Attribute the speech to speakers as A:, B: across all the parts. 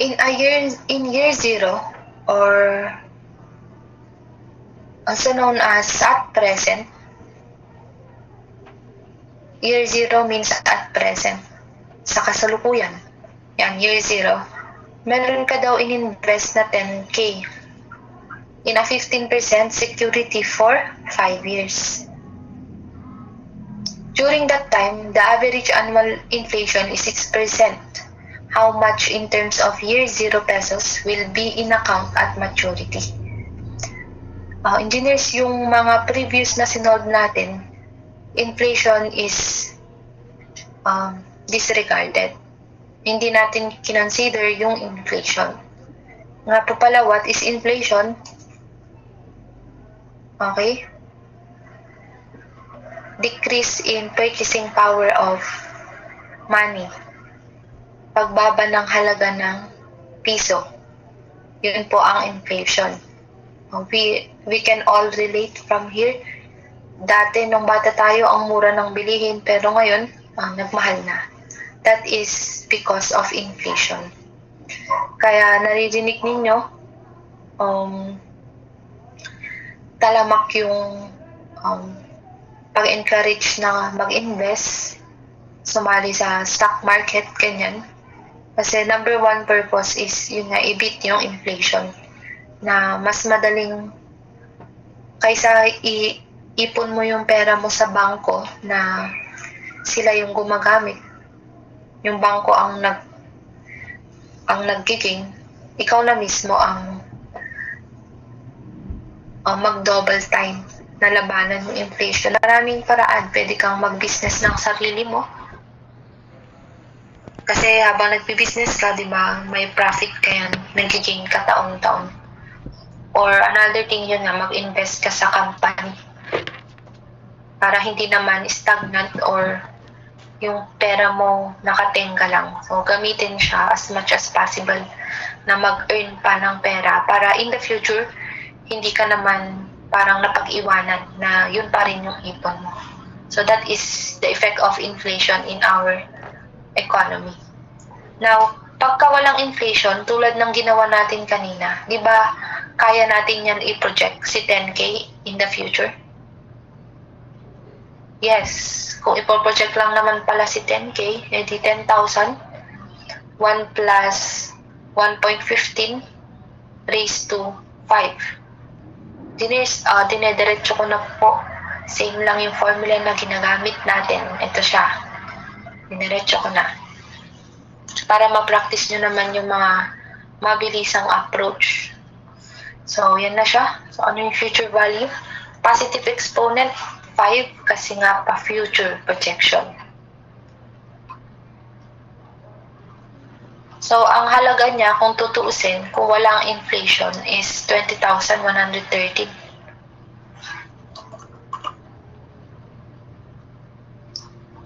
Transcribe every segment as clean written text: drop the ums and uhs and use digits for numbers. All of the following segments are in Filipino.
A: In year zero, or also known as at present, year zero means at present, sa kasalukuyan. Yan, year zero. Meron ka daw in-invest na 10K in a 15% security for 5 years. During that time, the average annual inflation is 6%. How much in terms of year zero pesos will be in account at maturity? Engineers, yung mga previous na sinold natin, inflation is disregarded. Hindi natin kinonsider yung inflation. Nga po pala, what is inflation? Okay? Decrease in purchasing power of money. Pagbaba ng halaga ng piso. Yun po ang inflation. We can all relate from here. Dati nung bata tayo, ang mura ng bilihin, pero ngayon, nagmahal na. That is because of inflation. Kaya naririnig ninyo, talamak yung pag-encourage na mag-invest, sumali sa stock market, ganyan. Kasi number one purpose is yun nga, i-beat yung inflation. Na mas madaling kaysa ipon mo yung pera mo sa bangko na sila yung gumagamit. Yung bangko ang nag-gain, ikaw na mismo ang mag-double time na labanan yung inflation. Maraming paraan, pwede kang mag-business ng sarili mo. Kasi habang nagbi-business ka, di ba, may profit ka yan, nag-gain ka taon-taon. Or another thing yun nga, mag-invest ka sa company para hindi naman stagnant or yung pera mo nakatingga lang. So, gamitin siya as much as possible na mag-earn pa ng pera para in the future, hindi ka naman parang napag-iwanan na yun pa rin yung ipon mo. So, that is the effect of inflation in our economy. Now, pagka walang inflation, tulad ng ginawa natin kanina, di ba, kaya natin yan i-project si 10K in the future? Yes, kung ipo-project lang naman pala si 10K, edi 10,000, 1 plus 1.15 raised to 5. Dinediretso ko na po. Same lang yung formula na ginagamit natin. Ito siya. Diniretso ko na. Para ma-practice nyo naman yung mga mabilisang approach. So, yan na siya. So, ano yung future value? Positive exponent, 5 kasi nga pa future projection. So, ang halaga niya, kung tutuusin, kung walang inflation, is 20,130.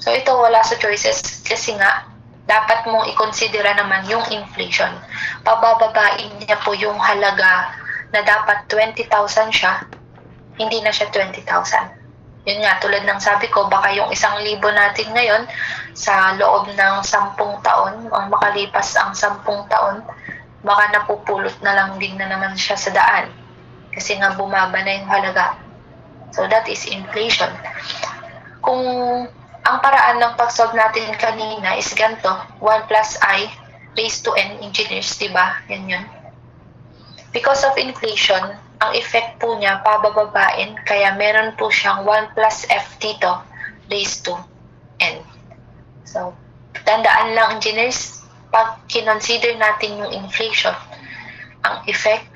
A: So, ito wala sa choices kasi nga, dapat mong i-considera naman yung inflation. Pabababain niya po yung halaga na dapat 20,000 siya, hindi na siya 20,000. Yun nga, tulad ng sabi ko, baka yung 1,000 natin ngayon, sa loob ng 10 taon, ang makalipas ang 10 taon, baka napupulot na lang din na naman siya sa daan. Kasi nga bumaba na yung halaga. So that is inflation. Kung ang paraan ng pag-solve natin kanina is ganito, 1 plus I raised to n engineers, diba? Yan yun. Because of inflation, ang effect po niya pabababain, kaya meron po siyang 1 plus f dito raised to n. So, tandaan lang engineers, pag kinonsider natin yung inflation, ang effect,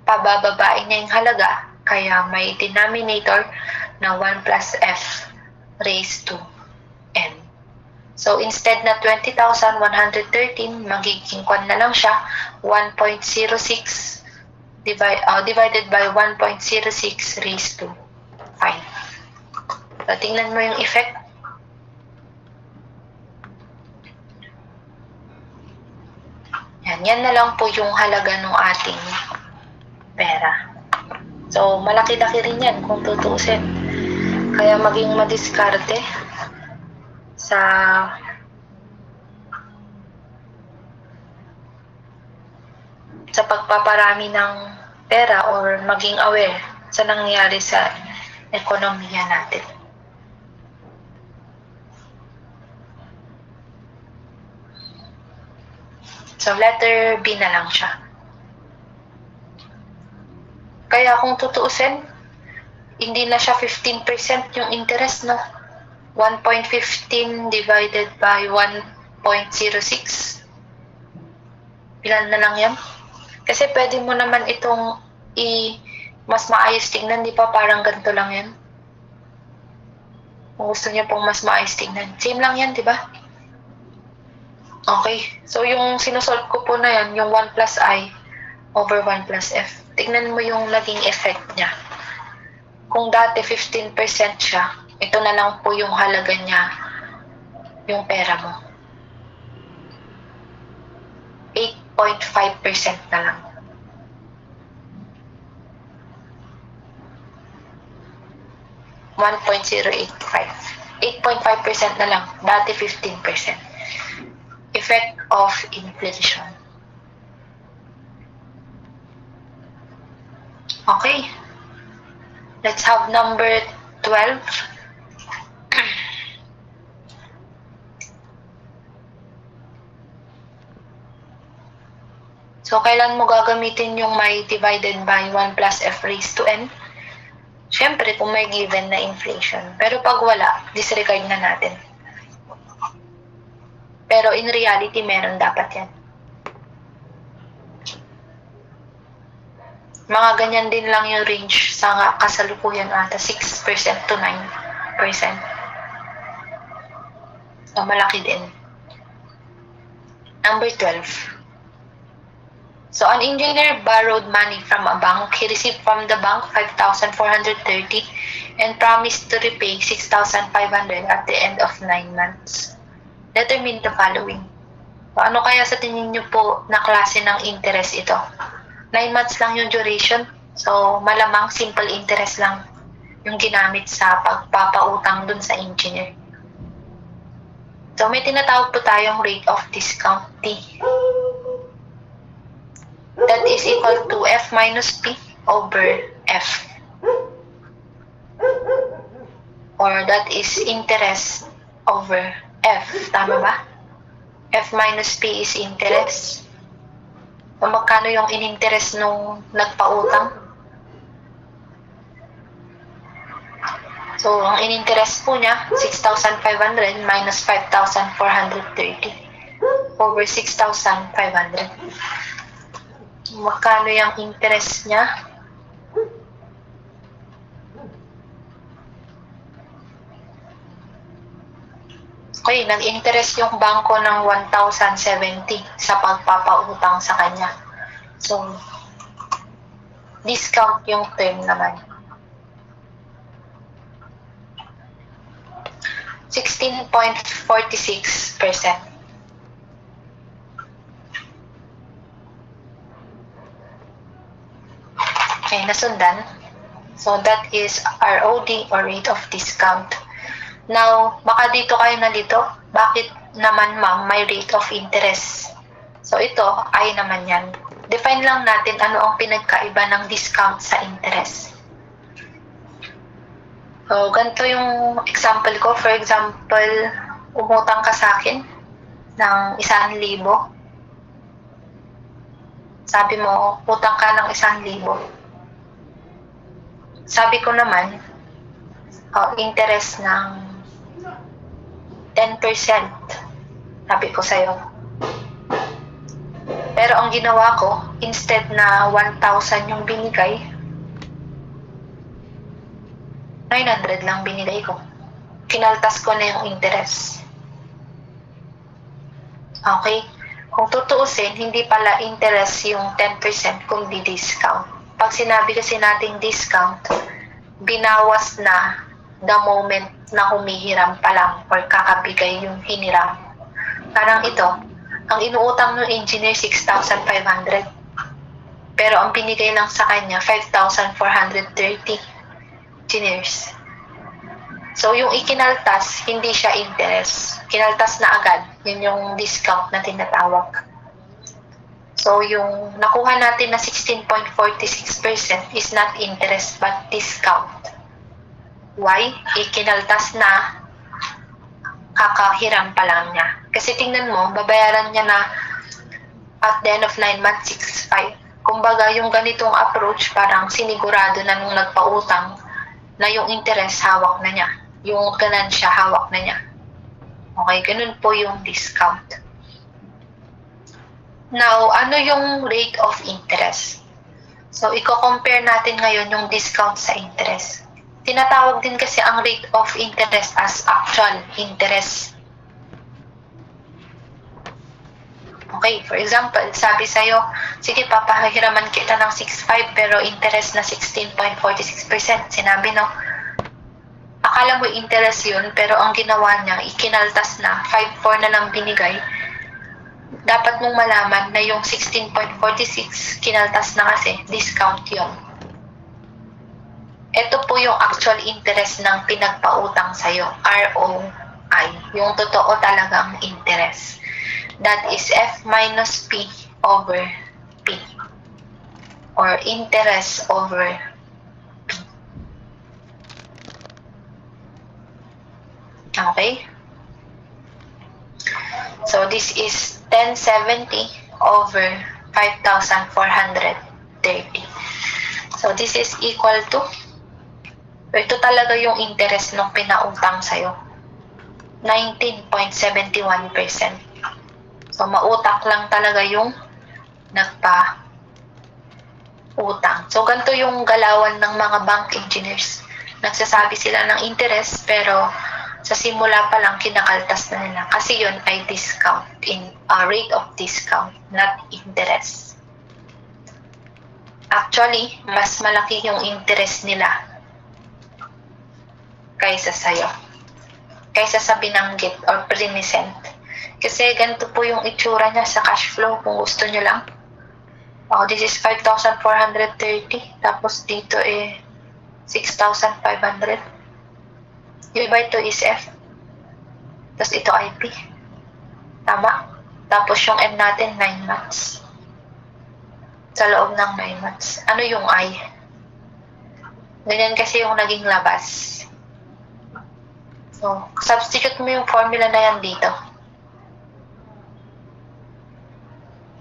A: pabababain niya yung halaga, kaya may denominator na 1 plus f raised to n. So, instead na 20,113, magiging kwan na lang siya, 1.06 divided by 1.06 raised to 5. So, tingnan mo yung effect. Yan na lang po yung halaga ng ating pera. So, malaki-laki rin yan kung tutuusin. Kaya maging madiskarte sa sa pagpaparami ng pera or maging aware sa nangyayari sa ekonomiya natin. So, letter B na lang siya. Kaya kung tutuusin, hindi na siya 15% yung interest, no? 1.15 divided by 1.06. Ilan na lang yan? Kasi pwede mo naman itong mas maayos tingnan, di ba? Parang ganito lang yan. Kung gusto niyo pong mas maayos tingnan. Same lang yan, di ba? Okay. So, yung sinusolve ko po na yan, yung 1 plus I over 1 plus F. Tignan mo yung naging effect niya. Kung dati 15% siya, ito na lang po yung halaga niya, yung pera mo. 8.5% na lang. $1.085. 8.5% na lang. Dati 15%. Effect of inflation. Okay. Let's have number 12. So, kailan mo gagamitin yung may divided by 1 plus f raised to n? Siyempre, kung may given na inflation. Pero pag wala, disregard na natin. Pero in reality, meron dapat yan. Mga ganyan din lang yung range sa kasalukuyan ata, 6% to 9%. So, malaki din. Number 12. So, an engineer borrowed money from a bank. He received from the bank 5,430 and promised to repay 6,500 at the end of 9 months. Determine the following. So, ano kaya sa tingin nyo po na klase ng interest ito? 9 months lang yung duration. So, malamang simple interest lang yung ginamit sa pagpapautang dun sa engineer. So, may tinatawag po tayong rate of discount T. That is equal to F minus P over F. Or that is interest over F. Tama ba? F minus P is interest. So, magkano yung in-interest nung nagpautang? So, ang in-interest po niya, 6,500 minus 5,430 over 6,500. Magkano yung interest niya? Okay, nag-interest yung bangko ng 1,070 sa pagpapautang sa kanya. So, discount yung term naman. 16.46%. Okay, nasundan. So, that is ROD or rate of discount. Now, baka dito kayo nalito. Bakit naman ma'am may rate of interest? So, ito ay naman yan. Define lang natin ano ang pinagkaiba ng discount sa interest. So, ganito yung example ko. For example, umutang ka sa akin ng 1,000. Sabi mo, utang ka ng 1,000. Sabi ko naman, interest ng 10%. Sabi ko sa'yo. Pero ang ginawa ko, instead na 1,000 yung binigay, 900 lang binigay ko. Kinaltas ko na yung interest. Okay? Kung tutuusin, hindi pala interest yung 10% kundi discount. Pag sinabi kasi nating discount, binawas na the moment na humihiram pa lang or kakabigay yung hiniram. Parang ito, ang inuutang ng engineer 6,500. Pero ang binigay lang sa kanya 5,430 engineers. So yung ikinaltas, hindi siya interest. Kinaltas na agad. Yun yung discount na tinatawag. So So, yung nakuha natin na 16.46% is not interest but discount. Why? Ikinaltas na, kakahiram pa lang niya. Kasi tingnan mo, babayaran niya na at the end of 9 months, 6.5. Kumbaga, yung ganitong approach, parang sinigurado na nung nagpautang na yung interest hawak na niya. Yung ganansya hawak na niya. Okay, ganun po yung discount. Now, ano yung rate of interest? So, i-compare natin ngayon yung discount sa interest. Tinatawag din kasi ang rate of interest as actual interest. Okay, for example, sabi sa'yo, sige, papahiraman kita ng 6.5 pero interest na 16.46%. Sinabi, no? Akala mo interest yun, pero ang ginawa niya, ikinaltas na, 5.4 na lang binigay. Dapat mong malaman na yung 16.46 kinaltas na kasi, discount yun. Ito po yung actual interest ng pinagpautang sa'yo, ROI, yung totoo talagang interest. That is F minus P over P, or interest over P. Okay? So this is 1070 over 5,430. So this is equal to, ito talaga yung interest nung pinautang sa'yo, 19.71%. So mautak lang talaga yung nagpa-utang. So ganito yung galawan ng mga bank engineers. Nagsasabi sila ng interest pero sa simula pa lang kinakaltas na nila kasi yun ay discount, in rate of discount, not interest. Actually, mas malaki yung interest nila kaysa sa'yo, kaysa sa binanggit or present. Kasi ganito po yung itsura niya sa cash flow kung gusto nyo lang. This is 5,430, tapos dito 6,500. Yung iba ito is F, tapos ito IP. Tama? Tapos yung M natin, 9 months. Sa loob ng 9 months. Ano yung I? Ganyan kasi yung naging labas. So, substitute mo yung formula na yan dito.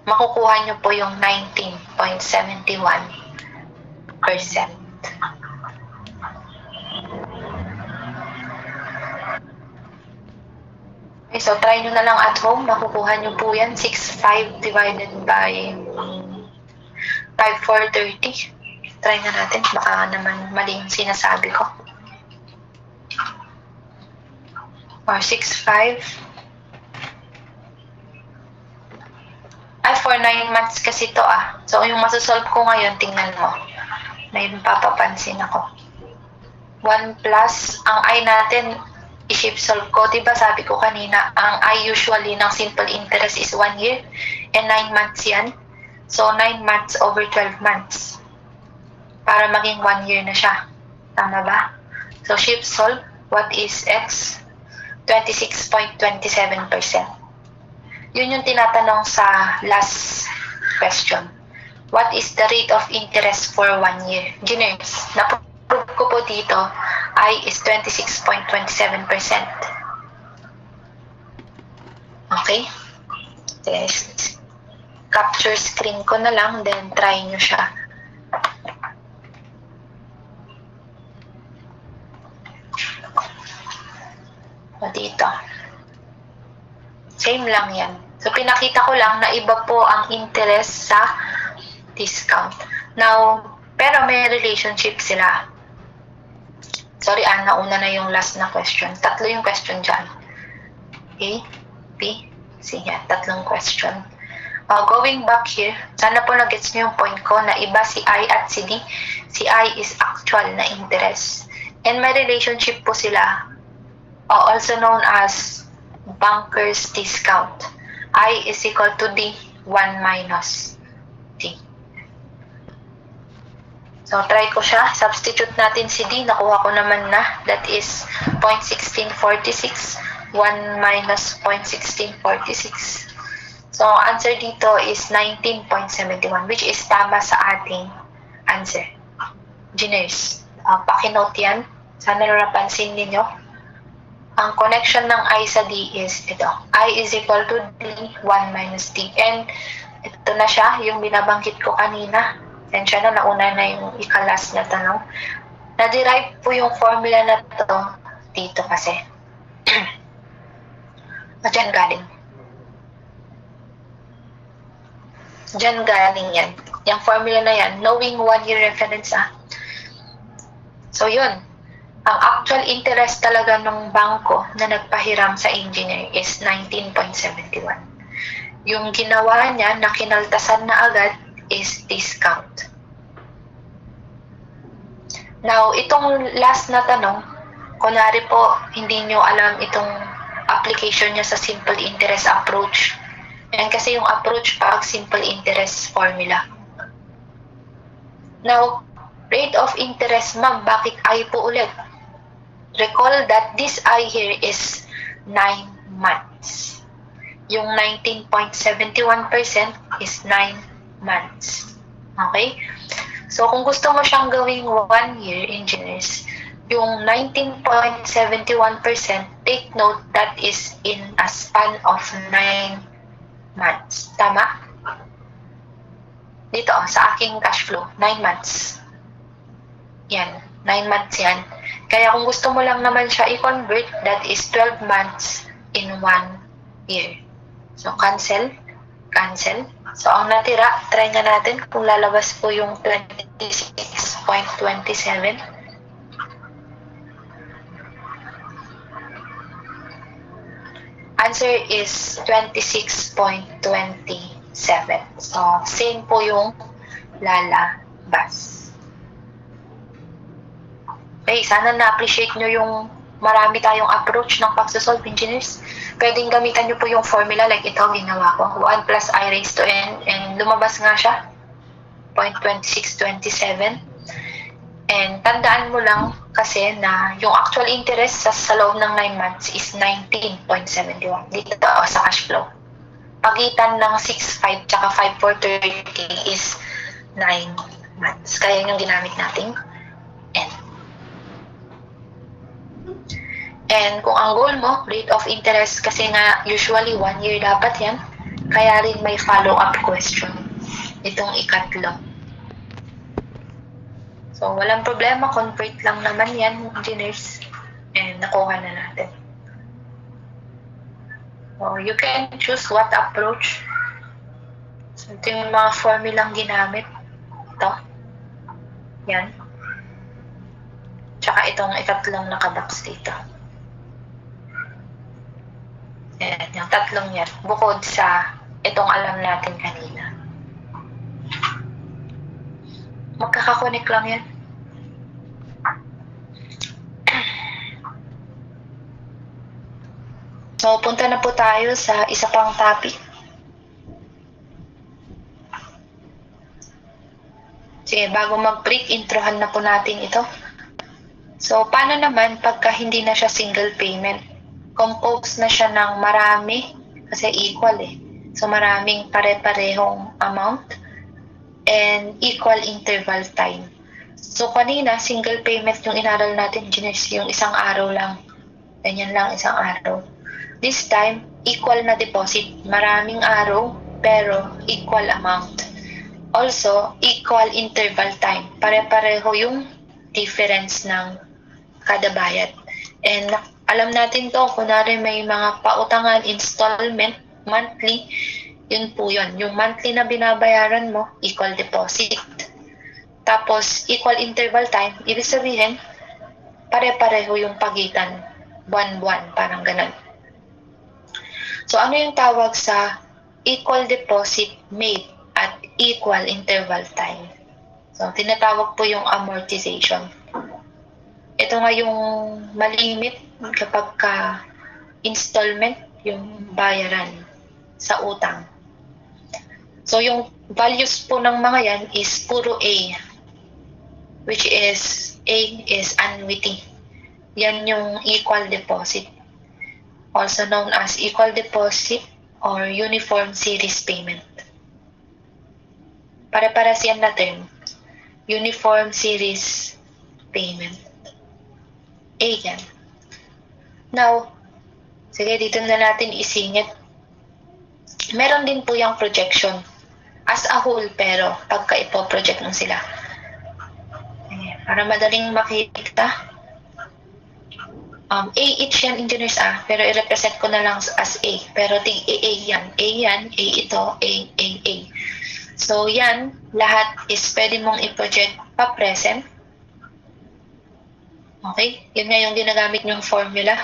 A: Makukuha nyo po yung 19.71%. Okay, so try nyo na lang at home. Makukuha nyo po yan. 6.5 divided by 5,430. Try na natin. Baka naman mali yung sinasabi ko. Or 6.5. Ay, for 9 months kasi to So, yung masasolve ko ngayon, tingnan mo. May papapansin ako. 1 plus, ang I natin, i-shift solve ko. Diba sabi ko kanina, ang I usually ng simple interest is 1 year. And 9 months yan. So, 9 months over 12 months. Para maging 1 year na siya. Tama ba? So, shift solve. What is X? 26.27%. Yun yung tinatanong sa last question. What is the rate of interest for 1 year? Engineers, na-prove ko po dito, I is 26.27%. Okay? Capture screen ko na lang, then try nyo siya. Dito. Same lang yan. So, pinakita ko lang na iba po ang interest sa discount. Now, pero may relationship sila. Sorry, nauna na yung last na question. Tatlo yung question dyan. A, B, C. Yan, tatlong question. Going back here, sana po nag-gets nyo yung point ko na iba si I at si D. Si I is actual na interest. And may relationship po sila, also known as banker's discount. I is equal to D, 1 minus D. So, try ko siya. Substitute natin si D. Nakuha ko naman na. That is 0.1646. 1 minus 0.1646. So, answer dito is 19.71, which is tama sa ating answer. Engineers, pakinote yan. Sana napansin ninyo. Ang connection ng I sa D is ito. I is equal to D, 1 minus D. And ito na siya, yung binabanggit ko kanina. Tensya na, nauna na yung ikalas na tanong. Na-derive po yung formula na to dito kasi. Diyan galing. Diyan galing yan. Yung formula na yan, knowing 1-year reference So yun, ang actual interest talaga ng bangko na nagpahiram sa engineer is 19.71. Yung ginawa niya na kinaltasan na agad is discount. Now, itong last na tanong, kunwari po, hindi nyo alam itong application niya sa simple interest approach. Yan kasi yung approach pag simple interest formula. Now, rate of interest, ma'am, bakit I po ulit? Recall that this I here is 9 months. Yung 19.71% is 9 months. Okay? So, kung gusto mo siyang gawing 1 year, engineers, yung 19.71%, take note that is in a span of 9 months. Tama? Dito, sa aking cash flow, 9 months. Yan, 9 months yan. Kaya kung gusto mo lang naman siya i-convert, that is 12 months in 1 year. So, cancel. Cancel. So, ang natira, try nga natin kung lalabas po yung 26.27. Answer is 26.27. So, same po yung lalabas. Okay, sana na-appreciate nyo yung marami tayong approach ng pagsasolve, engineers. Pwedeng gamitan nyo po yung formula like ito, ginawa ko. 1 plus I raised to n, and lumabas nga siya, 0.2627. And tandaan mo lang kasi na yung actual interest sa loob ng 9 months is 19.71. Dito sa cash flow. Pagitan ng 6.5 tsaka 5.430 is 9 months. Kaya yung ginamit nating N. And kung ang goal mo, rate of interest, kasi nga usually 1 year dapat yan, kaya rin may follow-up question. Itong ikatlo. So, walang problema, convert lang naman yan, engineers. And nakuha na natin. So, you can choose what approach. So, ito yung mga formulang ginamit. Ito. Yan. Tsaka itong ikatlong nakabox dito. Yan, yung tatlong yan. Bukod sa itong alam natin kanina. Magkakakonek lang yan. So, punta na po tayo sa isa pang topic. Sige, bago mag-break, introhan na po natin ito. So, paano naman pagka hindi na siya single payment? Compose na siya ng marami, kasi equal eh. So, maraming pare-parehong amount and equal interval time. So, kanina, single payment yung inaral natin, engineers, yung isang araw lang. Ganyan lang, isang araw. This time, equal na deposit. Maraming araw, pero equal amount. Also, equal interval time. Pare-pareho yung difference ng kada bayad. And alam natin to, kunwari may mga pautangan, installment, monthly, yun po yun. Yung monthly na binabayaran mo, equal deposit. Tapos, equal interval time, ibig sabihin, pare-pareho yung pagitan, buwan-buwan, parang ganun. So, ano yung tawag sa equal deposit made at equal interval time? So, tinatawag po yung amortization. Ito nga yung malimit kapag installment yung bayaran sa utang. So, yung values po ng mga yan is puro A, which is A is annuity. Yan yung equal deposit. Also known as equal deposit or uniform series payment. Pare-paras yan na term. Uniform series payment. A yan. Now, sige, dito na natin isingit. Meron din po yung projection as a whole, pero pagka ipo-project mo sila. Para madaling makita. A each yan, engineers pero i-represent ko na lang as A. Pero A yan. A yan, A ito, A. So yan, lahat is pwede mong i-project pa present. Okay? Yun nga yung ginagamit yung formula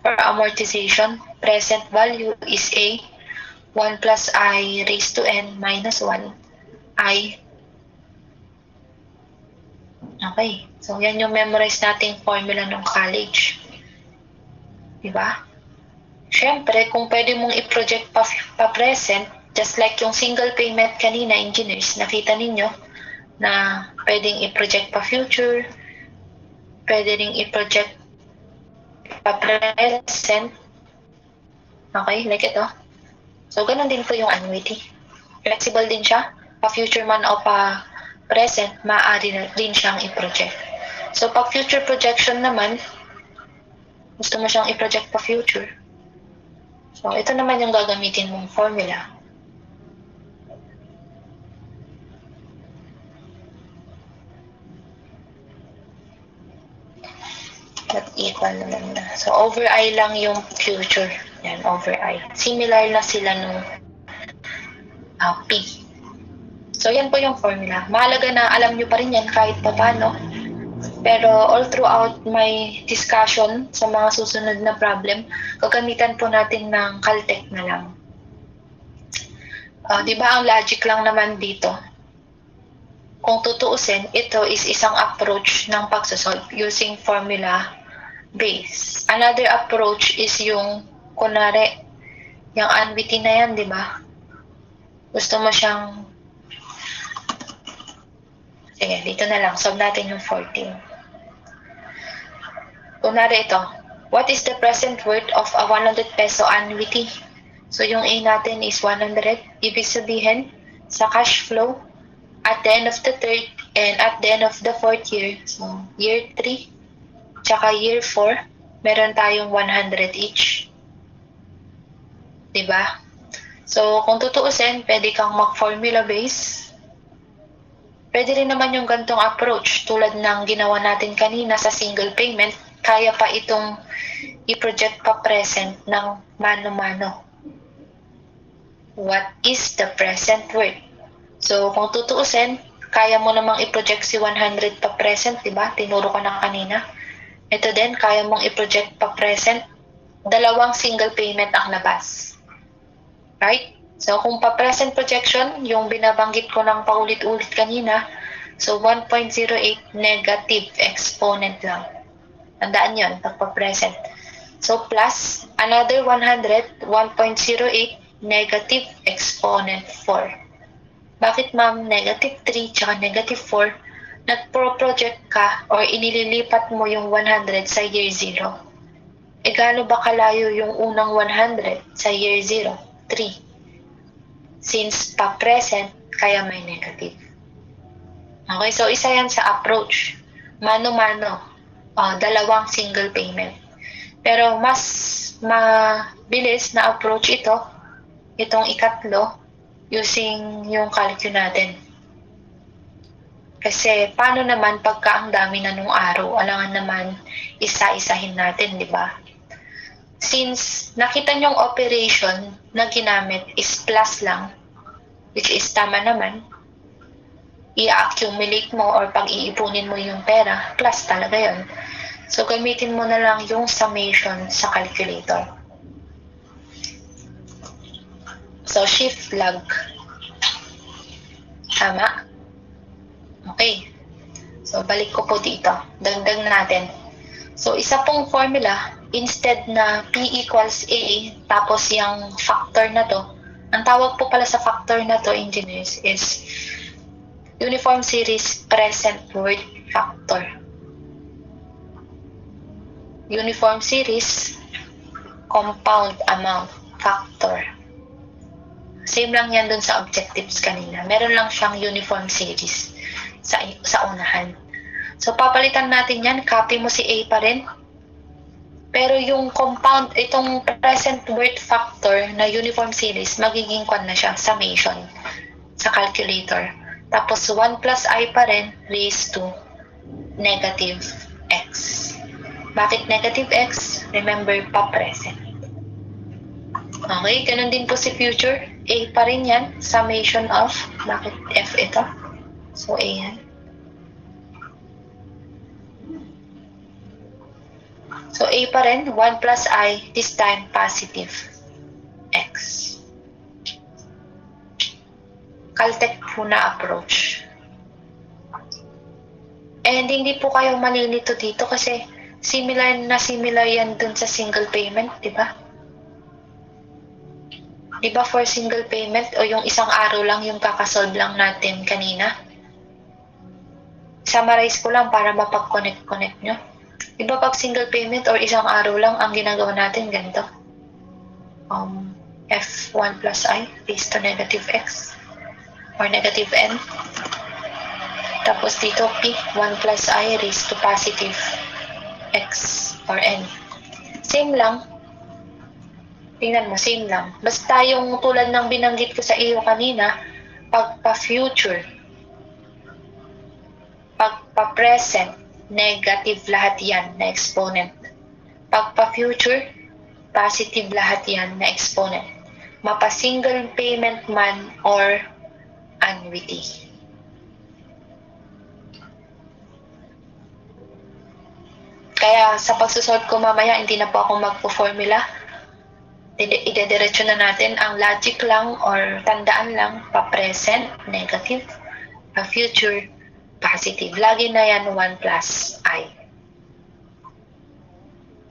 A: for amortization. Present value is A. 1 plus I raised to N minus 1 I. Okay. So yan yung memorize nating formula ng college. Diba? Siyempre, kung pwede mong i-project pa present, just like yung single payment kanina, engineers, nakita ninyo na pwedeng i-project pa future, pwede rin i-project pa present. Okay, like ito. So, ganun din po yung annuity. Flexible din siya. Pa-future man o pa-present, maaari na din siyang i-project. So, pag future projection naman, gusto mo siyang i-project pa-future. So, ito naman yung gagamitin mong formula. Not equal naman na. So, over I lang yung future. Yan, over I. Similar na sila nung P. So, yan po yung formula. Mahalaga na alam nyo pa rin yan kahit pa paano. Pero all throughout my discussion sa mga susunod na problem, gagamitan po natin ng Caltech na lang. Di ba ang logic lang naman dito? Kung tutuusin, ito is isang approach ng pagsasolve using formula base. Another approach is yung kunwari, yung annuity na yan, di ba? Gusto mo siyang... Sige, dito na lang. Solve natin yung 14. Kunwari ito. What is the present worth of a 100 peso annuity? So, yung A natin is 100. Ibig sabihin, sa cash flow, at the end of the third and at the end of the fourth year, so year 3, tsaka year 4, meron tayong 100 each. Diba? So, kung tutuusin, pwede kang mag-formula base. Pwede rin naman yung gantong approach tulad ng ginawa natin kanina sa single payment. Kaya pa itong i-project pa present ng mano-mano. What is the present worth? So, kung tutuusin, kaya mo namang i-project si 100 pa present, diba? Tinuro ko na kanina. Ito din, kaya mong i-project pa present. Dalawang single payment ang labas. Right? So, kung pa-present projection, yung binabanggit ko ng paulit-ulit kanina, so 1.08 negative exponent lang. Tandaan yun, pag pa-present. So, plus another 100, 1.08 negative exponent 4. Bakit ma'am negative 3 tsaka negative 4? Nagpro-project ka or inililipat mo yung 100 sa year 0. E gaano ba kalayo yung unang 100 sa year 0? 3. Since pa-present, kaya may negative. Okay, so isa yan sa approach. Mano-mano, dalawang single payment. Pero mas mabilis na approach itong ikatlo, using yung calcul natin. Kasi paano naman pagka ang dami na nung araw, alangan naman isa-isahin natin, di ba? Since nakita nyong operation na ginamit is plus lang, which is tama naman, i-accumulate mo or pag-iipunin mo yung pera, plus talaga yon. So, gamitin mo na lang yung summation sa calculator. So, shift log. Tama? Okay. So, balik ko po dito. Dagdag natin. So, isa pong formula, instead na P equals A, tapos yung factor na to, ang tawag po pala sa factor na to, engineers, is uniform series present worth factor. Uniform series compound amount factor. Same lang yan dun sa objectives kanina. Meron lang siyang uniform series sa unahan. So, papalitan natin yan. Copy mo si A pa rin. Pero yung compound, itong present worth factor na uniform series, magiging na siya, summation sa calculator. Tapos 1 plus I pa rin raised to negative x. Bakit negative x? Remember pa present. Okay, ganun din po si future. A pa rin yan, summation of, bakit f ito? So A yan. So A pa rin, 1 plus I, this time positive x. Caltech po na approach. And hindi po kayo malilito dito kasi similar yan dun sa single payment, di ba? Di ba for single payment o yung isang araw lang yung kakasolve lang natin kanina? Summarize ko lang para mapag-connect nyo. Di ba pag single payment or isang araw lang ang ginagawa natin ganito? F1 plus I raised to negative x or negative n. Tapos dito P, 1 plus I raised to positive x or n. Same lang. Tingnan mo, same lang. Basta yung tulad ng binanggit ko sa iyo kanina, pagpa-future, pagpa-present, negative lahat yan na exponent. Pagpa-future, positive lahat yan na exponent. Mapa-single payment man or annuity. Kaya sa pagsusort ko mamaya, hindi na po ako magpo-formula. Idediretso na natin ang logic lang or tandaan lang, pa-present, negative, pa-future, positive. Lagi na yan 1 plus I.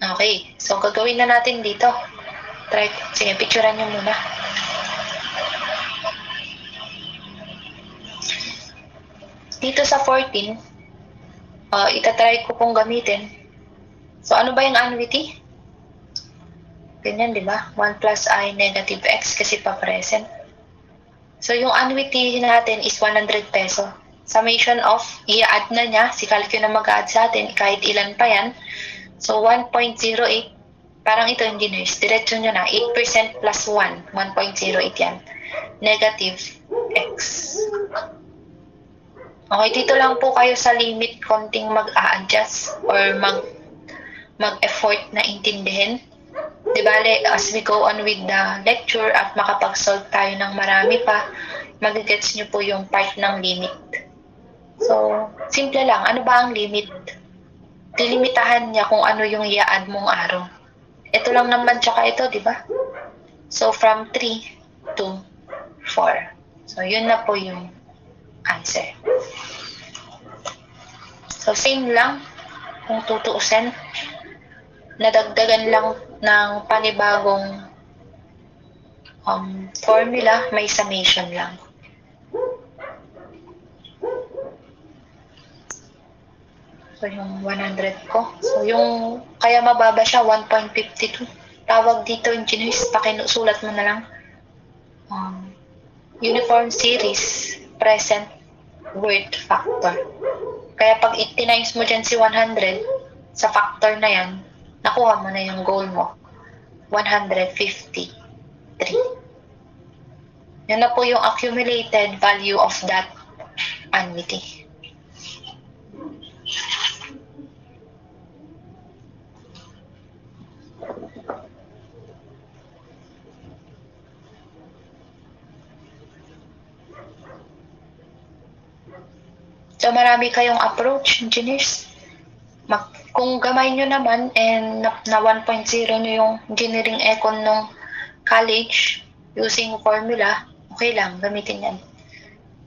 A: Okay, so gagawin na natin dito. Sige, picturean nyo muna. Dito sa 14, itatry ko pong gamitin. So, ano ba yung annuity? Ganyan, di ba? 1 plus I negative x kasi pa-present. So, yung annuity natin is 100 peso. Summation of, i-add na niya, si Calcio na mag-add sa atin, kahit ilan pa yan. So, 1.08, parang ito, engineers, diretso nyo na, 8% plus 1, 1.08 yan. Negative x. Okay, dito lang po kayo sa limit konting mag-a-adjust or mag-effort na intindihin. Di bale, as we go on with the lecture at makapag-solve tayo ng marami pa, magigets nyo po yung part ng limit. So, simple lang. Ano ba ang limit? Dilimitahan niya kung ano yung i-add mong araw. Ito lang naman tsaka ito, di ba? So, from 3 to 4. So, yun na po yung answer. So, same lang kung tutuusin. Nadagdagan lang ng panibagong formula, may summation lang. So, yung 100 ko. So, yung kaya mababa siya, 1.52. Tawag dito, engineers, pakinusulat mo na lang. Uniform series, present worth factor. Kaya pag itinimes mo dyan si 100, sa factor na yan, nakuha mo na yung goal mo. 153. Yan na po yung accumulated value of that annuity. So, marami kayong approach, engineers. Kung gamay nyo naman and na 1.0 nyo yung engineering econ nung college using formula, okay lang, gamitin yan.